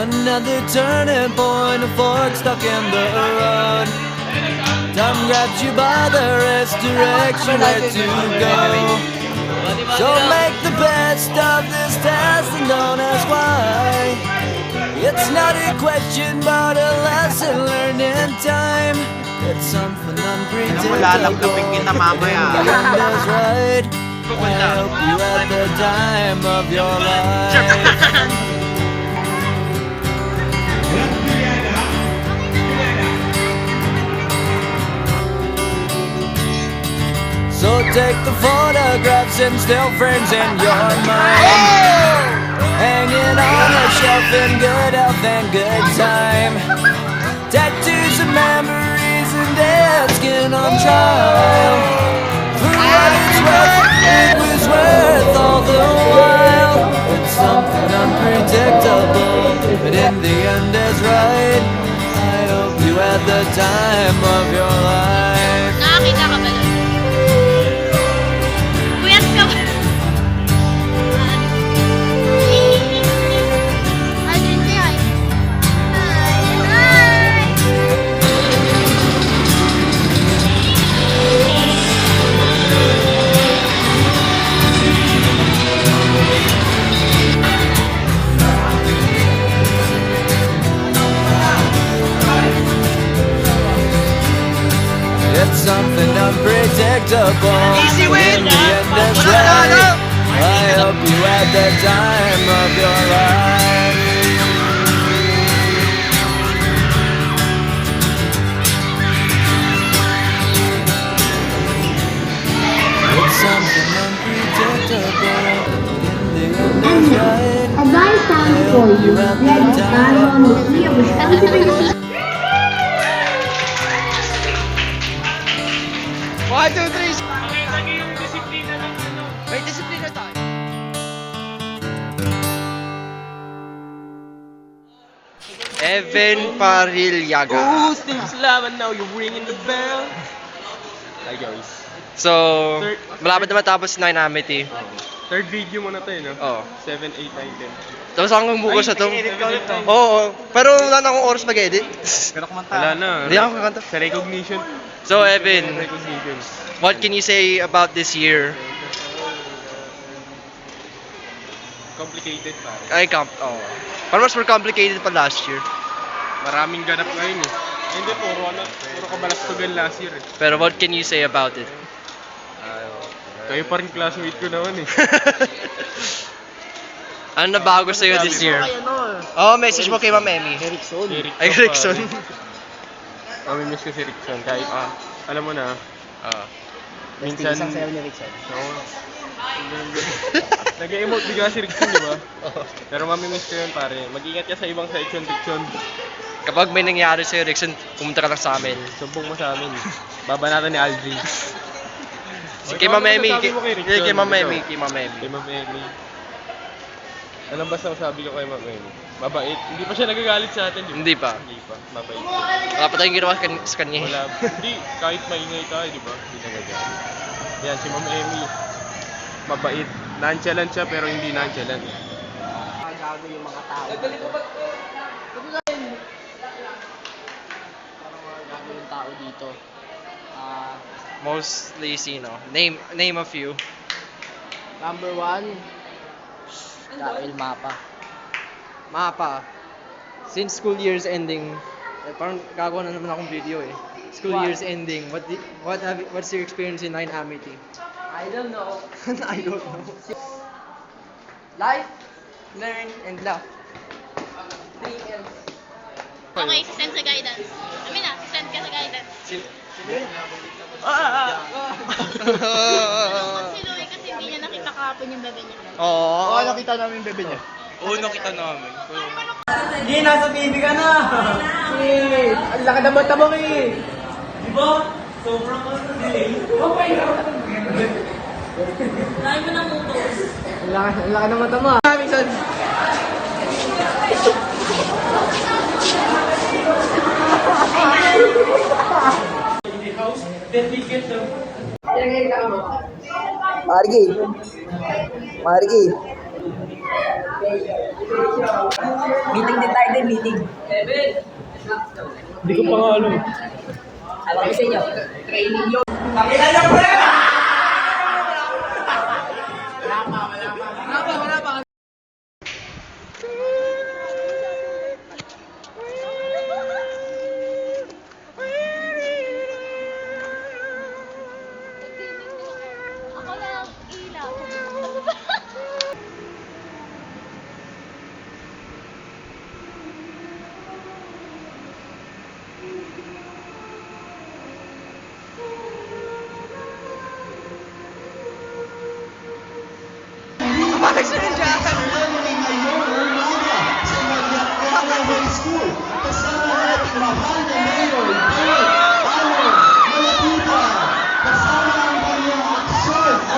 Another turning point, a fork stuck in the road. Time grabs you by the wrist, directs you where to go. So make the best of this test and don't ask why. It's not a question but a lesson learned in time. It's something unpredictable. Lalagdapin kita mamaya. The end is right. I hope you had the time of your life. So take the photographs and still frames in your mind, hanging on a shelf in good health and good time. Tattoos of memories and dead skin on trial. For what it's worth, it was worth all the while. It's something unpredictable, but in the end is right. I hope you had the time of your life. Nakakita ka ba nun? Puyat ka ba? Ay, hindi ay. Hi! It's something unpredictable. Easy win! In the end, it's right. I hope you had the time of your life. It's something unpredictable. In the end, it's right. Advice time for you. Let's start on the field. 1, 2, 3. May disiplina tayo. Evan Parilyaga. Oh, Steve Slaman, now you're ringing the bell. Hi guys. So, malapit na matapos 9 Amity. Third video mo na to no? Oo. 7, 8, 9, 10. Tapos hanggang bukas na to. 7, 8, 9. Oo, pero wala na akong oras mag-edit. Wala na. Hindi ako kakanta. Sa recognition. So, Evan, Recognition. what can you say about this year? Complicated pare. Ay, oh. Parang mas more complicated pa last year. Maraming ganap ngayon eh. Hindi, puro kabalastugan last year eh. Pero what can you say about it? Kayo pa rin classmate ko naman eh. Ano na bago sa'yo this year? Oh, message mo kay Ma'am Emmy. Si Ay, Rickson. Mamimiss ko si Rickson kahit alam mo na, minsan isang sayaw ni Rickson. Nag-emote bigla si Rickson, di ba? Pero mamimiss ko yun pare. Mag-ingat ka sa ibang section, Rickson. Kapag may nangyari sa'yo, Rickson, pumunta ka lang sa amin. Sumbong mo sa amin. Babanatan ni Aldrin. Kay Ma'am Emmy. Ano sabi mo kay Rickson? Kay Ma'am Ikaw? Emmy. Kay Ma'am Emmy. Kay Ma'am Emmy. Ano ba sabi ko kay Ma'am Emmy? Mabait. Hindi pa siya nagagalit sa atin, di ba? Hindi pa. Hindi pa. Mabait. Wala pa tayong ginawa sa kanya. Wala. Hindi. Kahit maingay tayo, di ba? Hindi nagagalit. Yan, si Ma'am Emmy. Mabait. Nonchalant siya pero hindi nonchalant. Gago yung mga tao. Nagdali ko ba? Parang mga gago yung tao dito. Mostly sino? Name a few. Number 1, dahil mapa. Mapa. Since school year's ending, parang gagawa na naman akong video eh. School What? year's ending. What's your experience in 9 Amity? I don't know. I don't know. Life, learn, and laugh. 3 M's. Okay, send sa guidance. Amin na, send ka sa guidance. Nalungkot si Louie kasi hindi niya nakita kahapon yung bebe niya. Oo. nakita namin yung bebe niya. Oo, nakita namin. Hindi, nasa TV ka na! Ang laki na mata mo eh! Di ba? Sobrang delay. Okay na. Lahat mo ng utos. Ang laki na mata mo ah. Minsan. Margi. Meeting din tayo din, meeting. Hindi ko pa nga alam. Alam ko sa inyo. Training yun. Ako lang ilaw.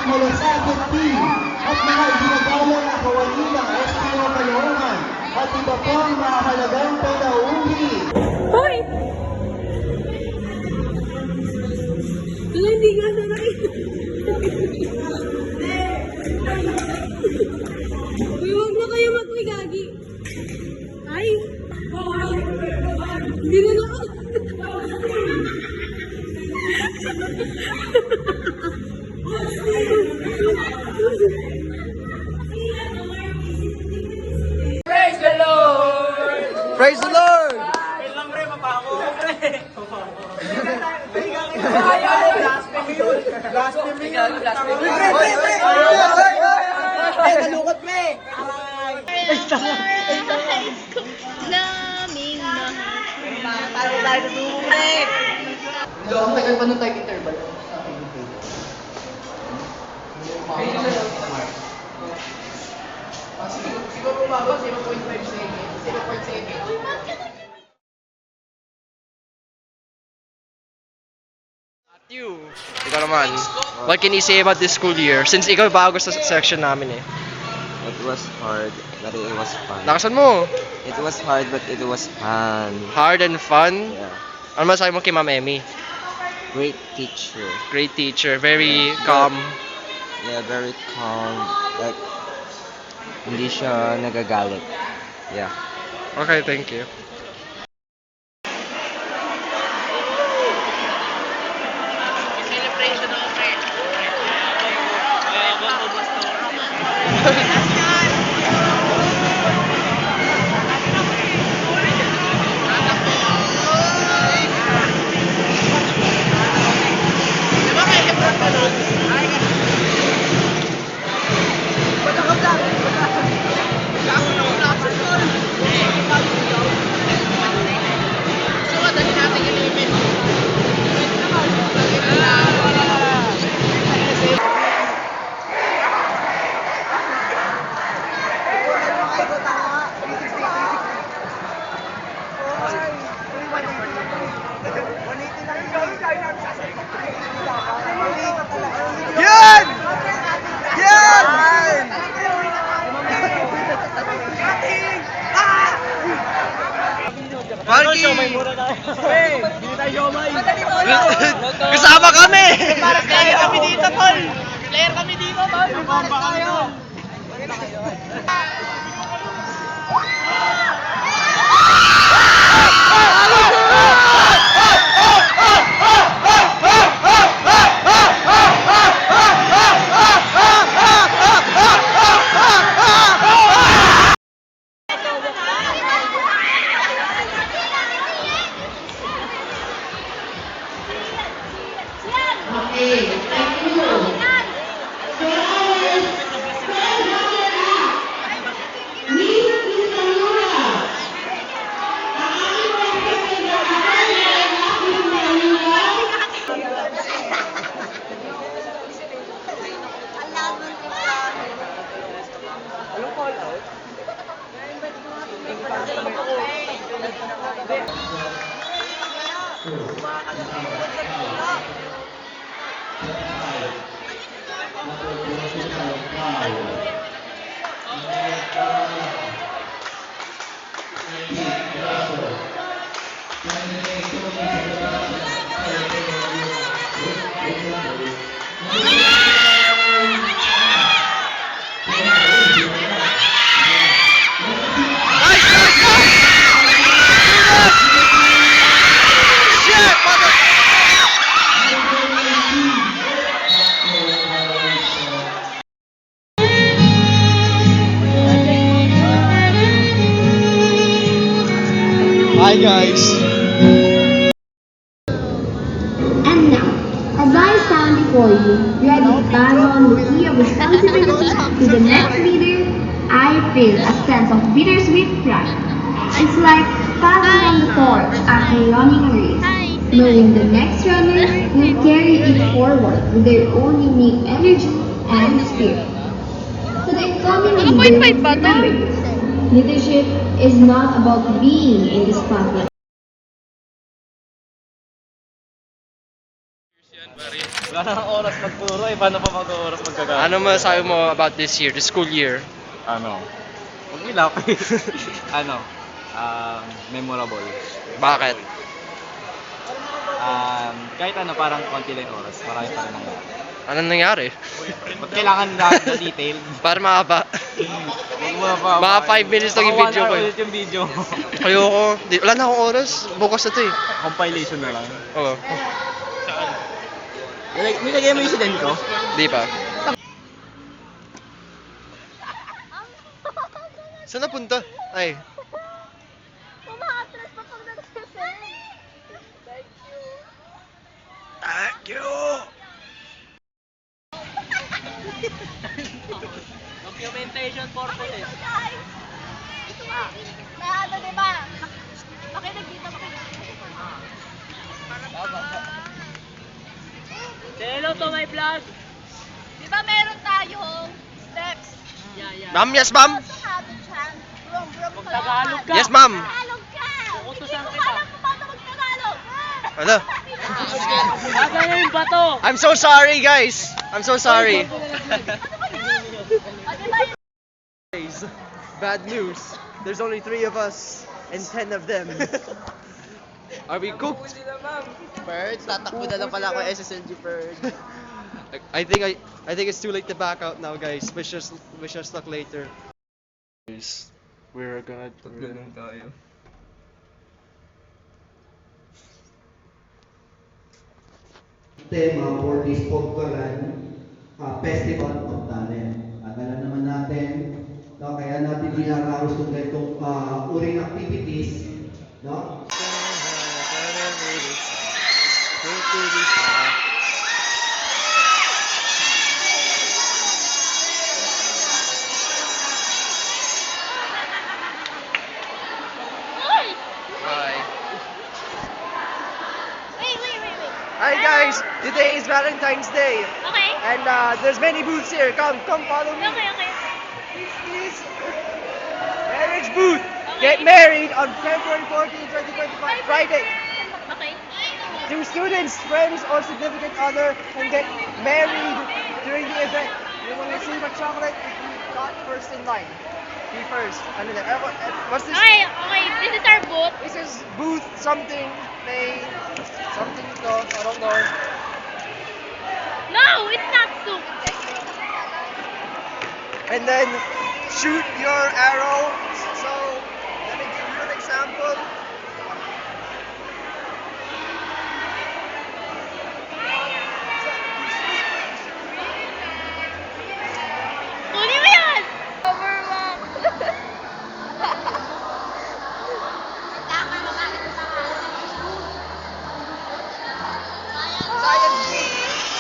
Malasakit team at mga ginagawa na kawani ng SPO Kaloocan at iba pang mahalagang panauhi. Hoy! Hindi nga na Uy, huwag na kayo magmigagi. Ay! Hindi na ako. Praise the Lord! Naming mahal. Ang tagal pa nung time interval. Siguro bumaba, 0.5 seconds. 0.5 seconds. You, ikaw naman, what can you say about this school year? Since ikaw bago sa section namin eh. It was hard, but it was fun. Lakasan mo! It was hard, but it was fun. Hard and fun? Yeah. Ano masabi mo kay Ma'am Emmy? Great teacher. Great teacher, very calm. Yeah, very calm. Like, hindi siya nagagalit. Yeah. Okay, thank you. Yan! Yan! Marky! Kasama kami! Player kami dito, tol! Player kami dito, tol! Bomba kayo! guys. And now, as I stand before you, ready to baton the key of responsibility to the next leader, I feel a sense of bittersweet pride. It's like passing on the torch after running a race, knowing the next runner will carry it forward with their own unique energy and spirit. To the incoming leader, remember this, leadership is not about being in the spotlight. Wala na oras magturo eh. Paano pa mag-oras magkagawa? Ano masasabi mo about this year, the school year? Ano? Huwag ilap. Ano? Memorable. Bakit? Kahit ano, parang konti lang yung oras. Marami pa rin nangyari. Anong nangyari? Ba't kailangan lahat na detail? Para mahaba. Huwag mo na pa. Mga 5 minutes lang yung Baka video 1 ko hour eh. ulit yung video. Ayoko. Wala na akong oras. Bukas na to eh. Compilation na lang. Oo. Nilagay mo yung student ko? Di pa. Saan napunta? Ay. Umakatras pa pag nag-send. Thank you. Documentation purposes. Ito nga. Na ano, diba? Makinig dito, makinig. Say hello to my vlog. Diba meron tayong steps? Ma'am, yes ma'am. Sa habit siya. Brum-brum sa Tagalog ka. Yes ma'am. Tagalog ka! Utusan Hindi ko kita. alam kung paano mag-Tagalog. Ano? Nasaan yung bato? I'm so sorry guys. I'm so sorry. Guys, bad news. There's only 3 of us and 10 of them. Are we cooked? Bird, tatakbo na lang pala ako SSLG bird. I think it's too late to back out now, guys. Wish us luck later. We're gonna tayo. Tema for this Pogkalan Festival of Talent. At alam naman natin, no, kaya natin dinaraos kung ganitong uring activities, no? Uy! Hi. Wait. Hi guys. Today is Valentine's Day, Okay. and there's many booths here. Come follow me. Okay. Please. Marriage booth. Get married on February 14, 2025, Friday. Okay. Do students, friends, or significant other can get married during the event. You want to receive a chocolate if you got first in line. Be first. Ano na? What's this? Okay. This is our booth. This is booth something. May something to. I don't know. No, it's not soup. And then shoot your arrow. So let me give you an example. Huli mo yan! Overwhelmed. Science booth.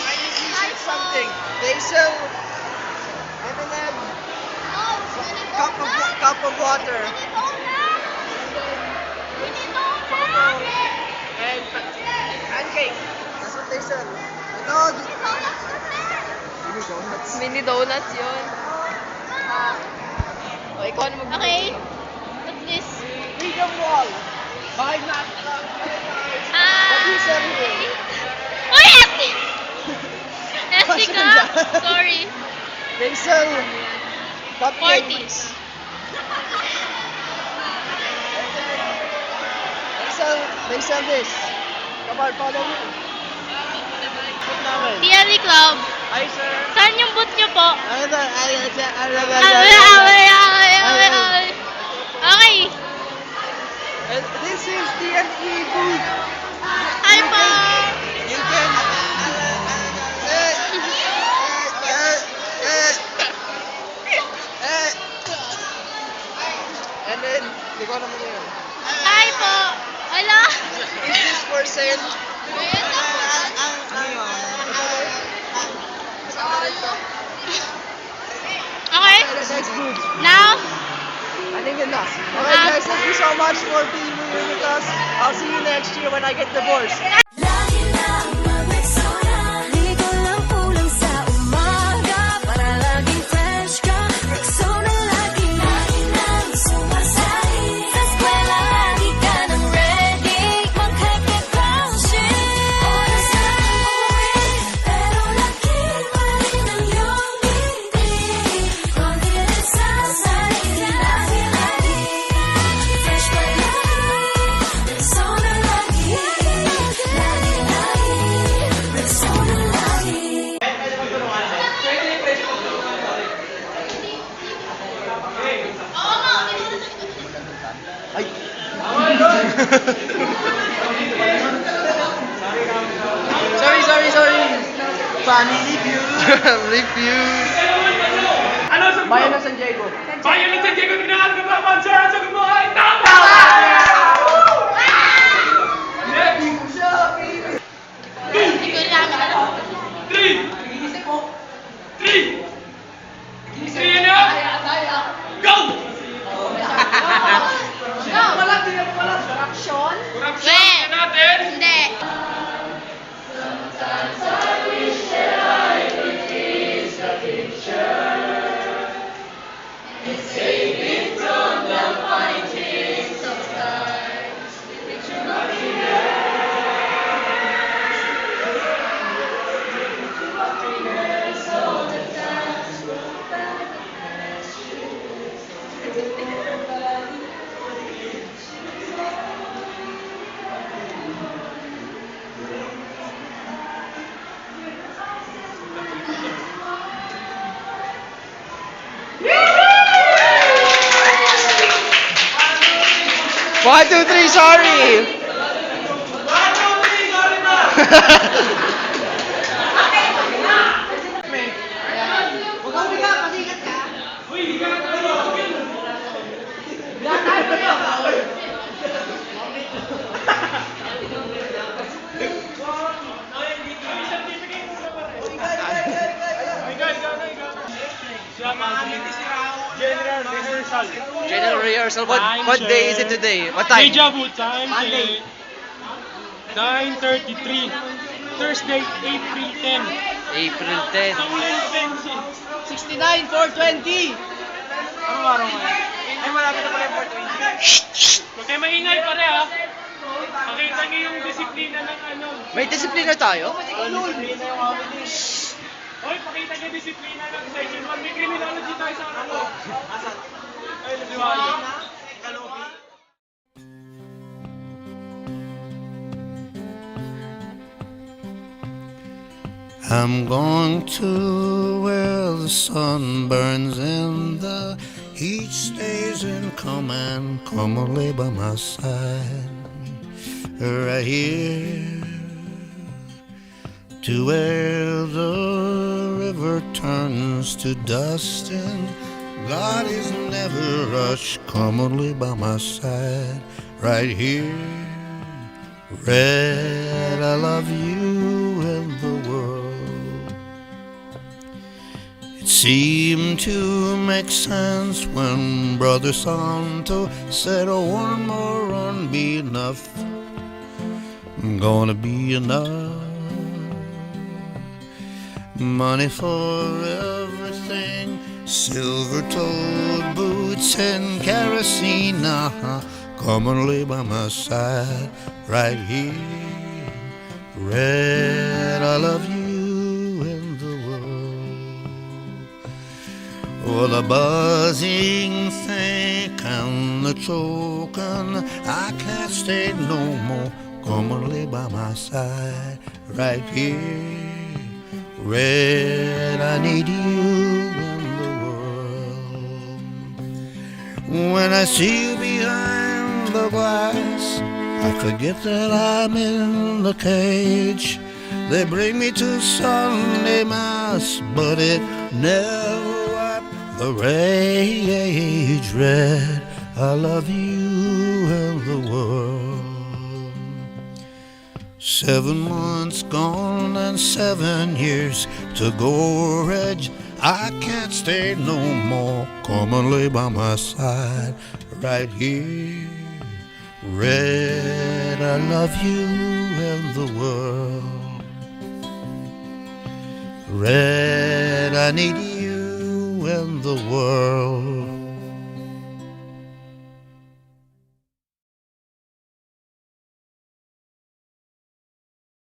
Chinese music something. Basil. M&M. Cup of water. And pancake. That's what they said. Ito. Donuts. Mini donuts yun. O, ikaw na mag- Okay. What's this? Freedom wall. Behind that. What do you say here? Oh, Esti! Esti ka? Sorry. Basil. Cupcake. 40s. They sell this. Come on, follow me. Booth namin. TLE Club. Hi, sir. Saan yung booth nyo po? Okay. And this is TNE booth. Hi po. You can. And then, hindi ko naman yun. Hi po. Hello it's good. Now? I think enough. Okay guys, thank you so much for being here with us. I'll see you next year when I get divorced. Lagi na ang mag-Rexona. Di ko lang kulang sa umaga para laging fresh ka. Rexona lagi na ang sumasali. Sa eskwela lagi ka nang ready. Magkakakausin. Oras na umuwi, pero lagi pa rin ang iyong ngiti. Confidence sa sarili, lagi-lagi. Fresh pa lagi, Rexona lagi. Lagi-lagi, Rexona lagi. Sorry. Family review. Review. Bayan ng San Diego. Bayan ng San Diego, tignan ka ba, Monster? Ang sagot mo ay tama! Three na! Go! Corruption? Corruption natin! Hindi. One, two, three, sorry. General rehearsal. What day is it today? What time? Deja vu time. Monday. 9:33. Thursday, April 10. April 10. 69, 420. Anong araw ngayon? Ay, malapit na pala yung 420. Huwag kayo maingay pare ha. Pakita niyo yung disiplina ng ano. May disiplina tayo? Disiplina yung amin eh. Hoy, pakita niyo disiplina ng section 1. May criminology tayo sa ano. Asan? Ay, liwali. I'm going to where the sun burns and the heat stays in command. Come and lay by my side, right here, to where the river turns to dust and God is never rushed. Come and lay by my side, right here. Red, I love you and the world. It seemed to make sense when Brother Santo said, oh, one more run be enough. Gonna be enough. Money for everything, silver-toed boots and kerosene. Come and lay by my side, right here. Red, I love you and the world. Oh, the buzzing thick and the choking, I can't stay no more. Come and lay by my side, right here. Red, I need you in the world. When I see you behind the glass, I forget that I'm in the cage. They bring me to Sunday Mass, but it never wiped the rage. Red, I love you and the world. 7 months gone and 7 years to go, Reg. I can't stay no more. Come and lay by my side right here. Red, I love you and the world. Red, I need you and the world.